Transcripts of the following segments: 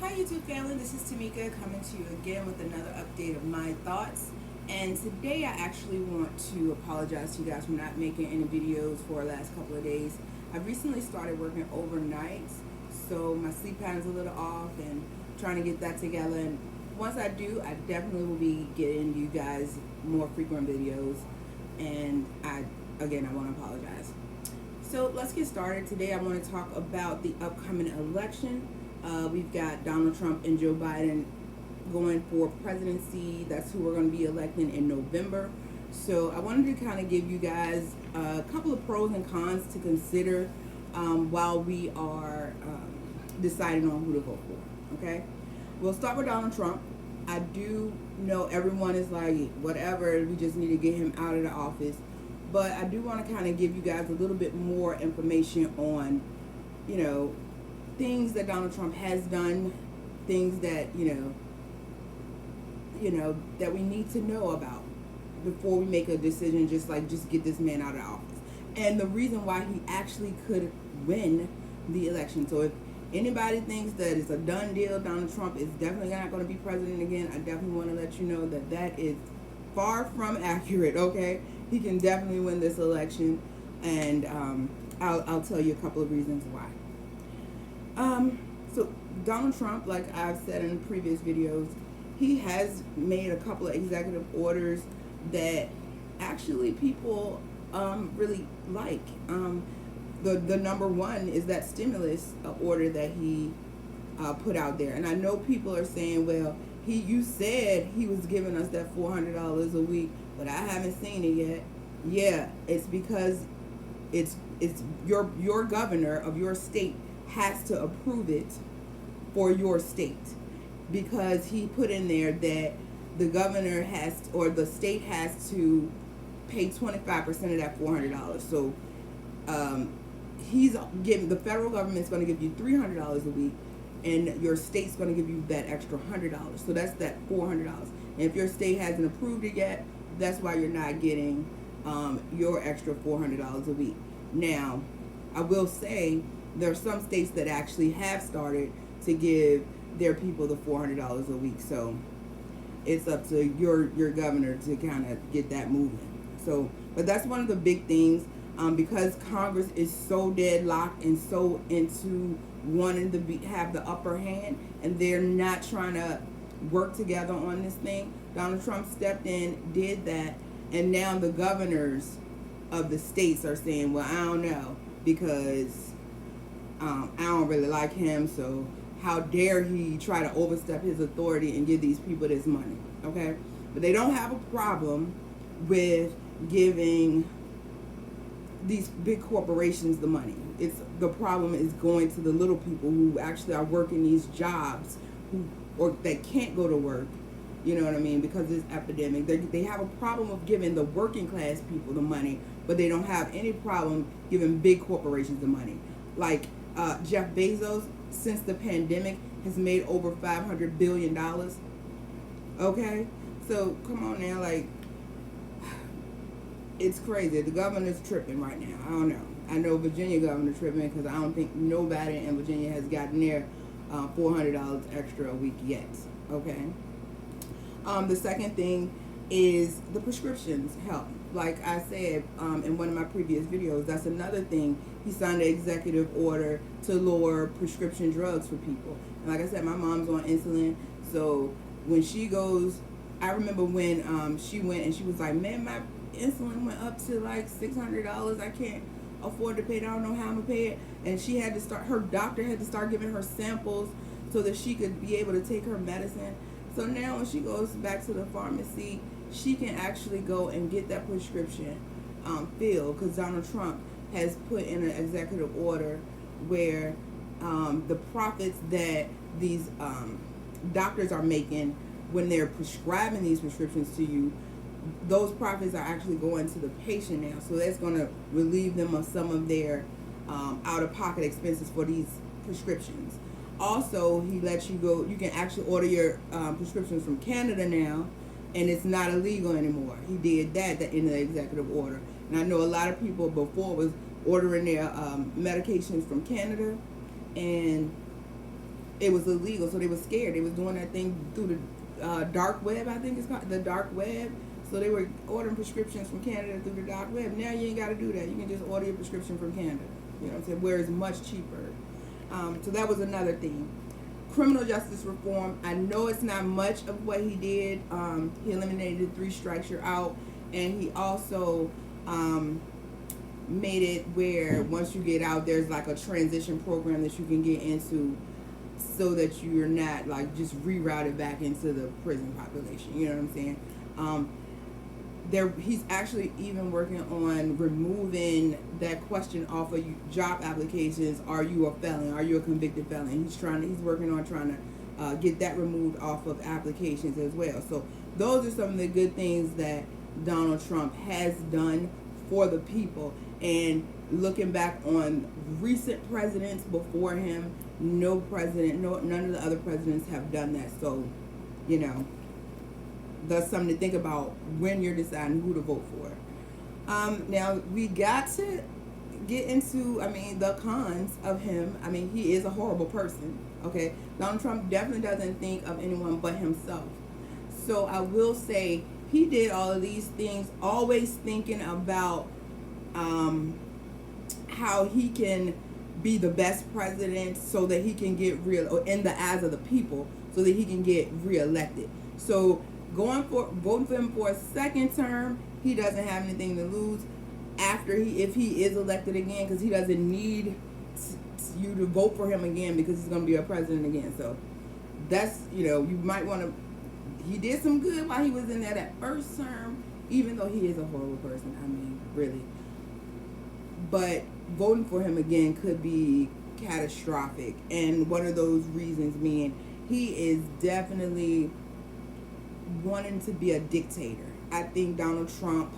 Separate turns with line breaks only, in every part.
Hi YouTube family, this is Tamika coming to you again with another update of my thoughts. And today I actually want to apologize to you guys for not making any videos for the last couple of days. I've recently started working overnight, so my sleep pattern's a little off and trying to get that together. And once I do, I definitely will be getting you guys more frequent videos. And again, I want to apologize. So let's get started. Today I want to talk about the upcoming election. We've got Donald Trump and Joe Biden going for presidency. That's who we're going to be electing in November. So I wanted to kind of give you guys a couple of pros and cons to consider while we are deciding on who to vote for. Okay, we'll start with Donald Trump. I do know everyone is like, whatever, we just need to get him out of the office. But I do want to kind of give you guys a little bit more information on, things that Donald Trump has done, things that, that we need to know about before we make a decision, just get this man out of office. And the reason why he actually could win the election. So if anybody thinks that it's a done deal, Donald Trump is definitely not going to be president again, I definitely want to let you know that that is far from accurate, okay? He can definitely win this election, and I'll tell you a couple of reasons why. So Donald Trump, like I've said in previous videos, he has made a couple of executive orders that actually people really like. The number one is that stimulus order that he put out there, and I know people are saying, well, you said he was giving us that $400 a week, but I haven't seen it yet. Yeah, it's because it's your governor of your state has to approve it for your state, because he put in there that the governor has or the state has to pay 25% of that $400. So the federal government's going to give you $300 a week, and your state's going to give you that extra $100. So that's that $400. And if your state hasn't approved it yet, that's why you're not getting your extra $400 a week. Now, I will say there are some states that actually have started to give their people the $400 a week. So it's up to your governor to kind of get that moving. So, but that's one of the big things, because Congress is so deadlocked and so into wanting to have the upper hand, and they're not trying to work together on this thing. Donald Trump stepped in, did that, and now the governors of the states are saying, well, I don't know, because I don't really like him, so how dare he try to overstep his authority and give these people this money, okay? But they don't have a problem with giving these big corporations the money. The problem is going to the little people who actually are working these jobs, or that can't go to work. You know what I mean? Because of this epidemic, they have a problem of giving the working class people the money, but they don't have any problem giving big corporations the money. Like Jeff Bezos, since the pandemic, has made over $500 billion. Okay, so come on now, like, it's crazy. The governor's tripping right now. I don't know. I know Virginia governor tripping because I don't think nobody in Virginia has gotten their $400 extra a week yet. Okay. The second thing is the prescriptions help. Like I said in one of my previous videos, that's another thing. He signed an executive order to lower prescription drugs for people. And like I said, my mom's on insulin, so when she goes, I remember when she went and she was like, man, my insulin went up to like $600. I can't afford to pay it. I don't know how I'm gonna pay it. And she had to start, her doctor had to start giving her samples so that she could be able to take her medicine. So now when she goes back to the pharmacy, she can actually go and get that prescription filled, because Donald Trump has put in an executive order where the profits that these doctors are making when they're prescribing these prescriptions to you, those profits are actually going to the patient now. So that's going to relieve them of some of their out-of-pocket expenses for these prescriptions. Also, he lets you go, you can actually order your prescriptions from Canada now, and it's not illegal anymore. He did that in the executive order. And I know a lot of people before was ordering their medications from Canada, and it was illegal, so they were scared. They was doing that thing through the dark web, I think it's called, the dark web. So they were ordering prescriptions from Canada through the dark web. Now you ain't got to do that. You can just order your prescription from Canada. You know what I'm saying? Where it's much cheaper. So that was another thing. Criminal justice reform. I know it's not much of what he did. He eliminated 3 strikes, you're out, and he also made it where once you get out, there's like a transition program that you can get into, so that you're not like just rerouted back into the prison population. You know what I'm saying? He's actually even working on removing that question off of job applications. Are you a felon? Are you a convicted felon? He's working on trying to get that removed off of applications as well. So those are some of the good things that Donald Trump has done for the people. And looking back on recent presidents before him, none of the other presidents have done that. So, you know, that's something to think about when you're deciding who to vote for. Now, we got to get into, the cons of him. He is a horrible person, okay? Donald Trump definitely doesn't think of anyone but himself. So I will say he did all of these things, always thinking about how he can be the best president so that he can get in the eyes of the people, so that he can get reelected. So voting for him for a second term, he doesn't have anything to lose if he is elected again, because he doesn't need you to vote for him again, because he's going to be a president again. So that's, you might want to, he did some good while he was in there that first term, even though he is a horrible person, really. But voting for him again could be catastrophic, and one of those reasons being he is definitely wanting to be a dictator. I think Donald Trump,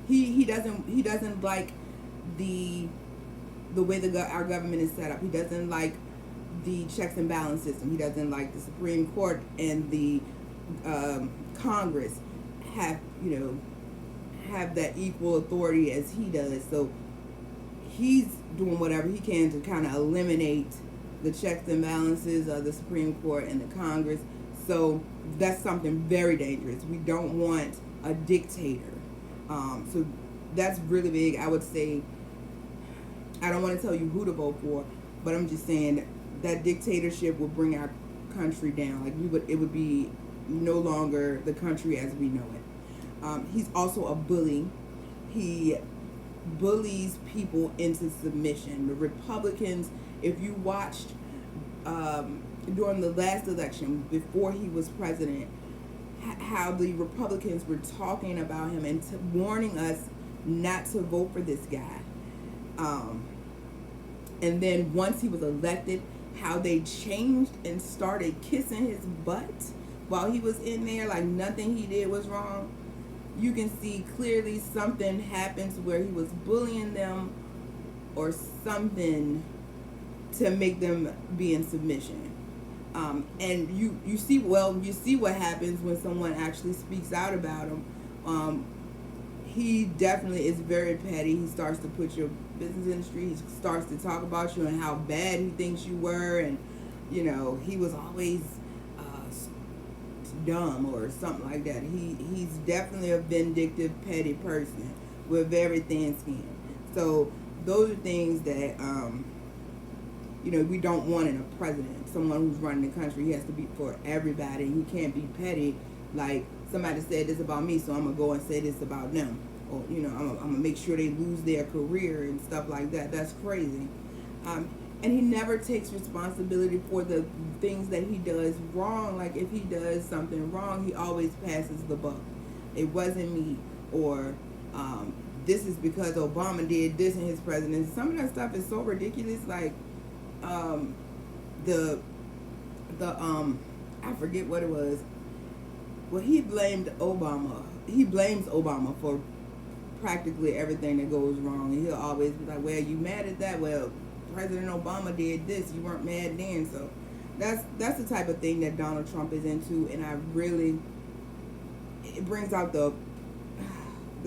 he doesn't like the way our government is set up. He doesn't like the checks and balance system. He doesn't like the Supreme Court and the Congress have that equal authority as he does. So he's doing whatever he can to kind of eliminate the checks and balances of the Supreme Court and the Congress. So that's something very dangerous. We don't want a dictator. So that's really big. I would say, I don't want to tell you who to vote for, but I'm just saying that dictatorship will bring our country down. It would be no longer the country as we know it. He's also a bully. He bullies people into submission. The Republicans, if you watched during the last election before he was president, how the Republicans were talking about him and warning us not to vote for this guy. And then once he was elected, how they changed and started kissing his butt while he was in there, like nothing he did was wrong. You can see clearly something happens where he was bullying them or something to make them be in submission. And you see what happens when someone actually speaks out about him. He definitely is very petty. He starts to put your business in the street. He starts to talk about you and how bad he thinks you were, and he was always dumb or something like that. He's definitely a vindictive, petty person with very thin skin. So those are things that we don't want in a president. Someone who's running the country, he has to be for everybody. He can't be petty, like somebody said this about me, so I'm gonna go and say this about them, or I'm gonna make sure they lose their career and stuff like that. That's crazy. And he never takes responsibility for the things that he does wrong. Like if he does something wrong, he always passes the buck. It wasn't me, or this is because Obama did this in his presidency. Some of that stuff is so ridiculous. Like I forget what it was. Well, he blamed Obama. He blames Obama for practically everything that goes wrong. And he'll always be like, well, you mad at that? Well, President Obama did this. You weren't mad then. So that's the type of thing that Donald Trump is into. And it brings out the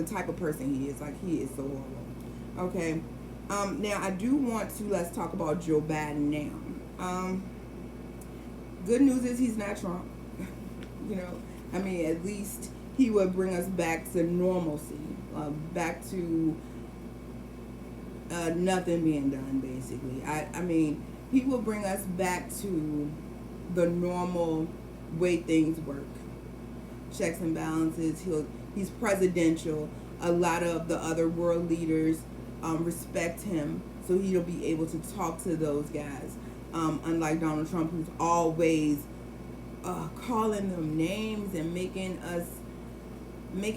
type of person he is. Like, he is so horrible. Okay. Now I do want to let's talk about Joe Biden now. Good news is he's not Trump. You know, I mean, at least he would bring us back to normalcy, back to nothing being done, basically. I mean, he will bring us back to the normal way things work. Checks and balances. He's presidential. A lot of the other world leaders respect him, so he'll be able to talk to those guys. Unlike Donald Trump, who's always calling them names and making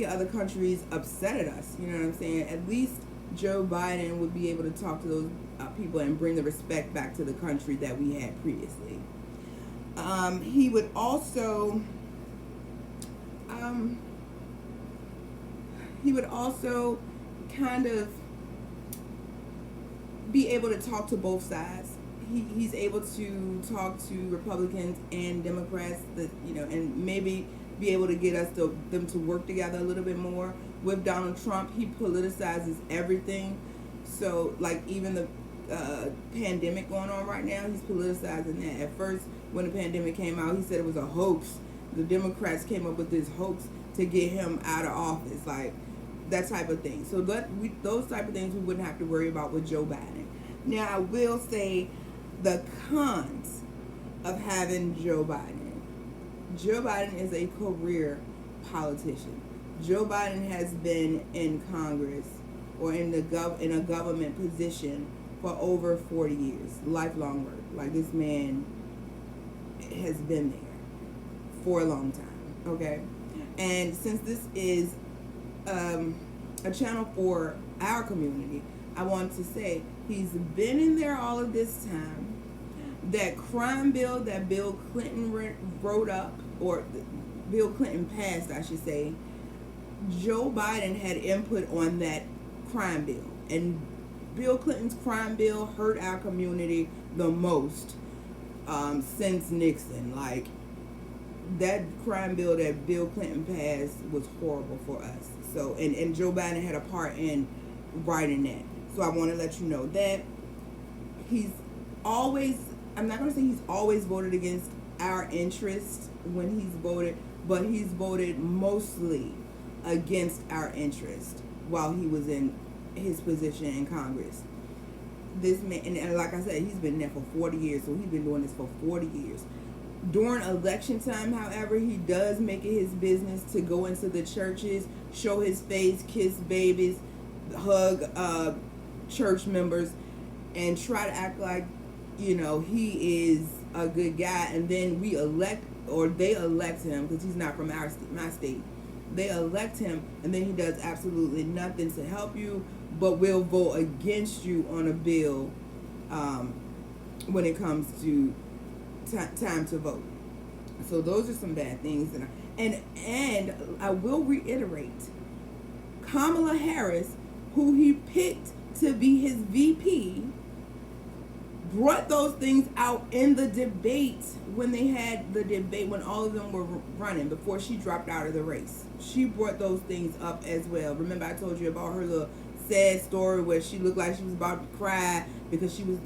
other countries upset at us. You know what I'm saying? At least Joe Biden would be able to talk to those people and bring the respect back to the country that we had previously. He would also kind of be able to talk to both sides. He's able to talk to Republicans and Democrats, and maybe be able to get them to work together a little bit more. With Donald Trump, he politicizes everything. So, like, even the pandemic going on right now, he's politicizing that. At first, when the pandemic came out, he said it was a hoax. The Democrats came up with this hoax to get him out of office, like that type of thing. So those type of things we wouldn't have to worry about with Joe Biden. Now, I will say the cons of having Joe Biden. Joe Biden is a career politician. Joe Biden has been in Congress or in a government position for over 40 years. Lifelong work. Like, this man has been there for a long time. Okay? And since this is a channel for our community, I want to say he's been in there all of this time. That crime bill that Bill Clinton wrote up, or Bill Clinton passed, I should say, Joe Biden had input on that crime bill. And Bill Clinton's crime bill hurt our community the most since Nixon. Like, that crime bill that Bill Clinton passed was horrible for us. So, and Joe Biden had a part in writing that. So I want to let you know that he's always, I'm not going to say he's always voted against our interests when he's voted, but he's voted mostly against our interest while he was in his position in Congress. This man, and like I said, he's been there for 40 years, so he's been doing this for 40 years. During election time, however, he does make it his business to go into the churches, show his face, kiss babies, hug church members, and try to act like, he is a good guy. And then they elect him, because he's not from my state. They elect him, and then he does absolutely nothing to help you, but will vote against you on a bill when it comes to time to vote. So those are some bad things. And I will reiterate, Kamala Harris, who he picked to be his VP, brought those things out in the debate when they had the debate, when all of them were running before she dropped out of the race. She brought those things up as well. Remember, I told you about her little sad story where she looked like she was about to cry because she was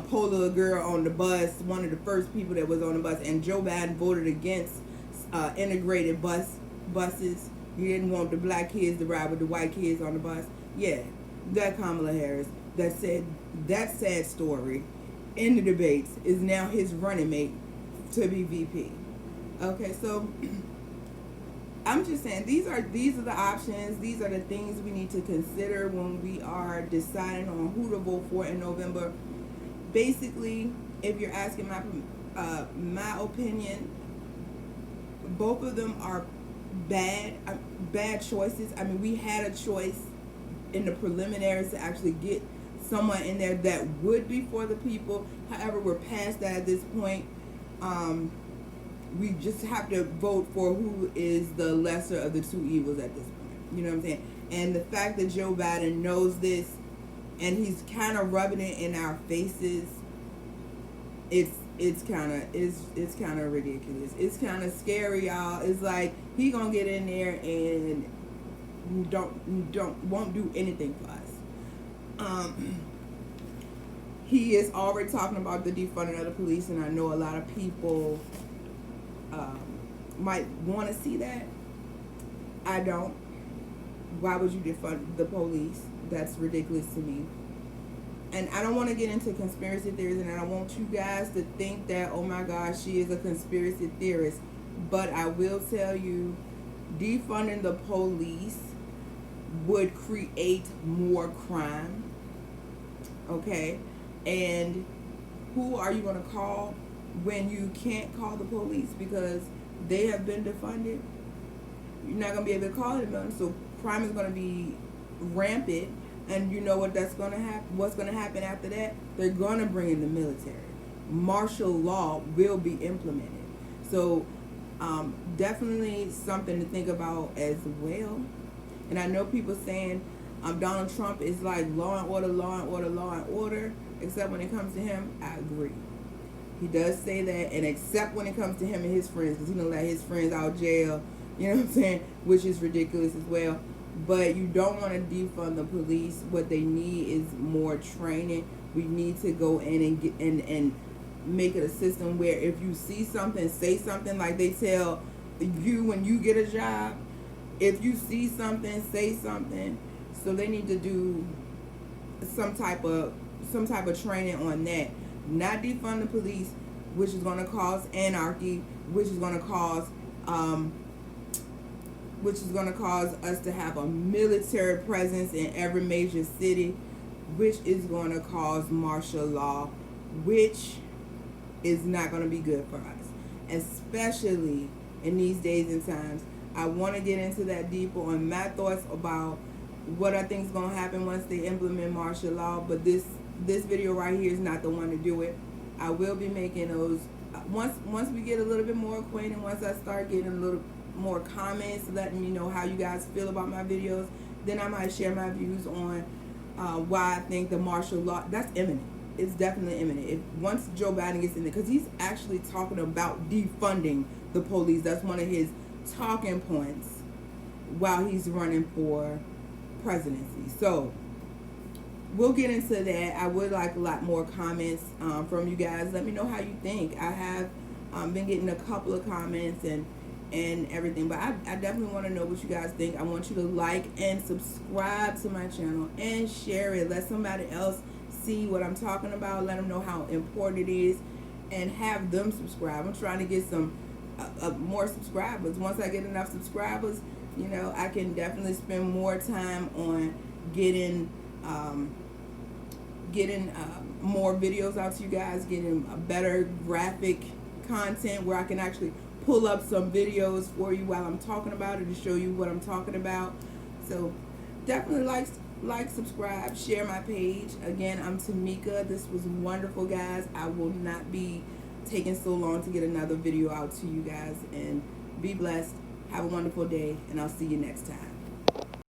poor little girl on the bus, one of the first people that was on the bus, and Joe Biden voted against integrated buses. He didn't want the black kids to ride with the white kids on the bus. Yeah, that Kamala Harris that said that sad story in the debates is now his running mate to be VP. Okay, so I'm just saying these are the options. These are the things we need to consider when we are deciding on who to vote for in November. Basically, if you're asking my opinion, both of them are bad choices. I mean, we had a choice in the preliminaries to actually get someone in there that would be for the people. However, we're past that at this point. We just have to vote for who is the lesser of the two evils at this point. You know what I'm saying? And the fact that Joe Biden knows this and he's kind of rubbing it in our faces, it's kind of ridiculous. It's kind of scary, y'all. It's like he gonna get in there and won't do anything for us. He is already talking about the defunding of the police, and I know a lot of people might want to see that. I don't. Why would you defund the police? That's ridiculous to me. And I don't want to get into conspiracy theories, and I don't want you guys to think that, oh my gosh, she is a conspiracy theorist. But I will tell you, defunding the police would create more crime. Okay? And who are you going to call when you can't call the police because they have been defunded? You're not going to be able to call them. So crime is going to be rampant. And you know what that's going to happen? What's going to happen after that? They're going to bring in the military. Martial law will be implemented. So definitely something to think about as well. And I know people saying Donald Trump is like law and order, law and order, law and order. Except when it comes to him, I agree. He does say that, and except when it comes to him and his friends, because he don't let his friends out of jail, you know what I'm saying, which is ridiculous as well. But you don't want to defund the police. What they need is more training. We need to go in and get and make it a system where if you see something, say something, like they tell you when you get a job. If you see something, say something. So they need to do some type of training on that. Not defund the police, which is going to cause anarchy, which is going to cause us to have a military presence in every major city, which is going to cause martial law, which is not going to be good for us, especially in these days and times. I want to get into that deeper on my thoughts about what I think is going to happen once they implement martial law, but this video right here is not the one to do it. I will be making those once we get a little bit more acquainted, once I start getting a little more comments letting me know how you guys feel about my videos, then I might share my views on why I think the martial law, that's imminent. It's definitely imminent. Once Joe Biden gets in there, because he's actually talking about defunding the police. That's one of his talking points while he's running for presidency. So we'll get into that. I would like a lot more comments from you guys. Let me know how you think. I have been getting a couple of comments and everything, but I definitely want to know what you guys think. I want you to like and subscribe to my channel and share it. Let somebody else see what I'm talking about. Let them know how important it is and have them subscribe. I'm trying to get some more subscribers. Once I get enough subscribers, you know, I can definitely spend more time on getting more videos out to you guys, getting a better graphic content where I can actually pull up some videos for you while I'm talking about it to show you what I'm talking about. So definitely like, subscribe, share my page. Again, I'm Tamika. This was wonderful, guys. I will not be taking so long to get another video out to you guys, and be blessed. Have a wonderful day, and I'll see you next time.